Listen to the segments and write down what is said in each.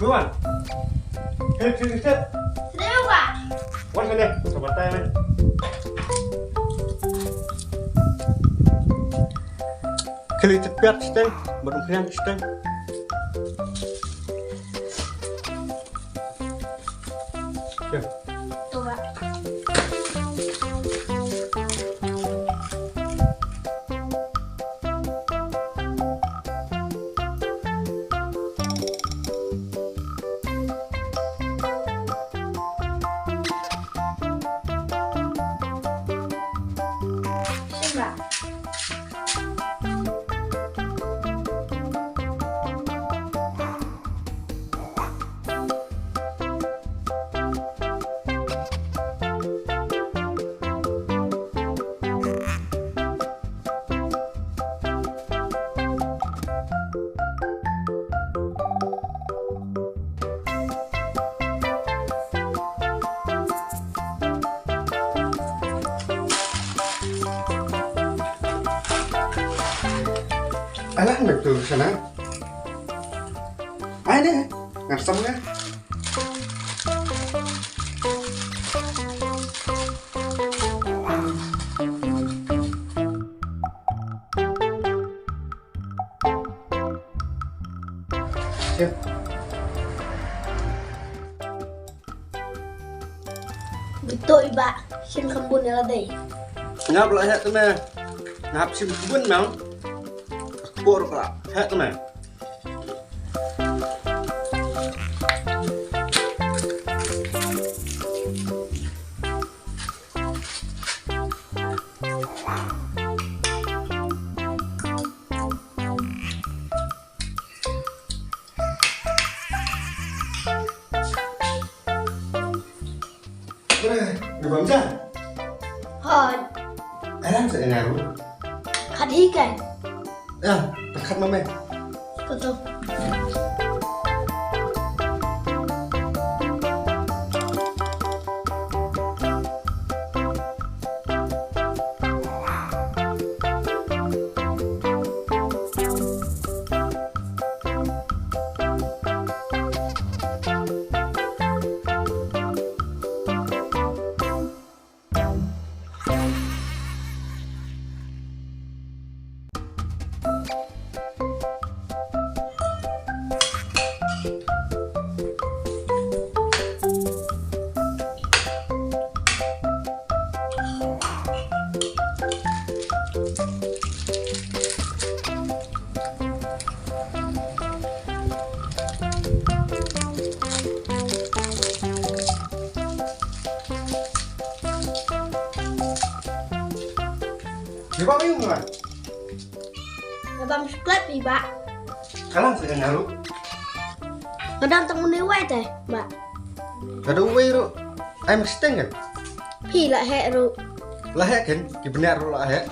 Buruan. Sini. Sini Pak. Buat sini, coba tanya. Kali cepat sedang, berumpian sedang. Ya. Tuh Pak. Sini Pak. Alah, betul sana. Ayo deh, ngasam ya. Siap. Betul Pak. Sini kebun ya deh. Ngap lah ya teman. Ngap sim kebun mau. Bor kelak, ya teman. Được bấm chưa? Hoi. Ai làm sự nào luôn? Khát hí cái. À, tao khát mắm em. Betul. Dia kok bingung kan? Abang subscribe nih Pak. Kalang sự nào luôn? Kadang temu lewat deh Pak. Gak ada uwe lu. Em steng kan? Pi lại hệ rồi. Lah ya kan? Ki benar lu lah ya.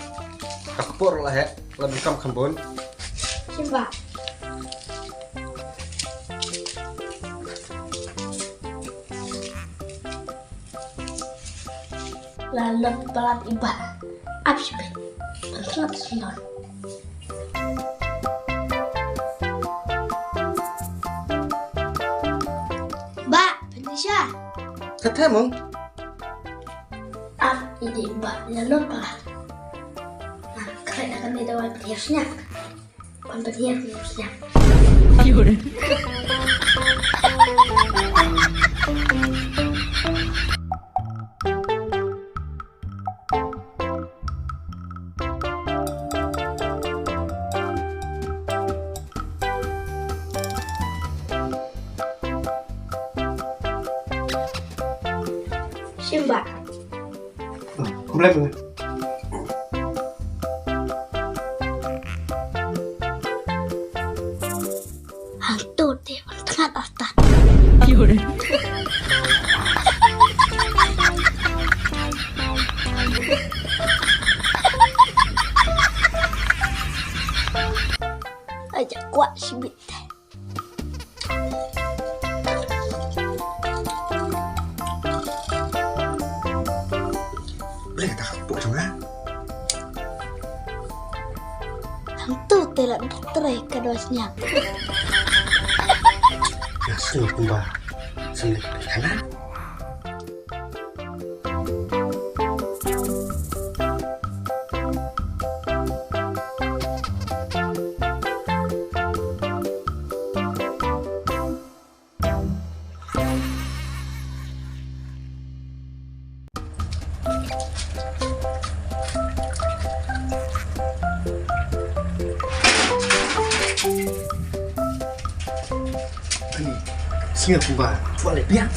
Kapur lah ya. Lebih kam kembon. Xin Pak. Lalat pelat Iba. Abis Ben. Pelat senor. Mbak, Indonesia. Kata emang? Ini Mbak, lalat pelat. Nah, keren akan di dewan petirnya. Bukan petirnya. Mbak. Mulai bunga. Hantu dewan tengah daftar. Aja kuat si Bite. Boleh kata kapuk juga. Hantu tidak berterai kedosnya. Yes. Sungguh kumba Semlik kanan. Ini Sungguh kumba Boleh biar.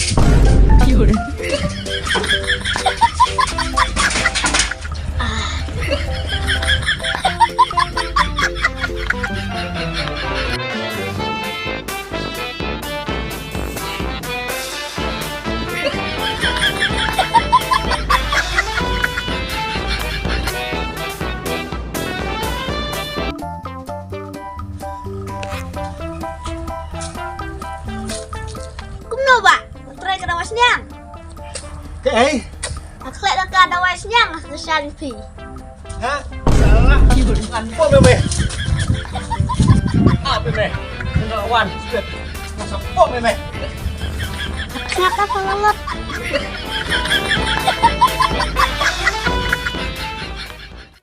Kumno ba? Try ka dawas niya. Eh, Naklik ka dawas niya sa Shanfi. ha? Salah. Apa meme? Apa meme? Kenawan. Masa apa meme? Kenapa kalau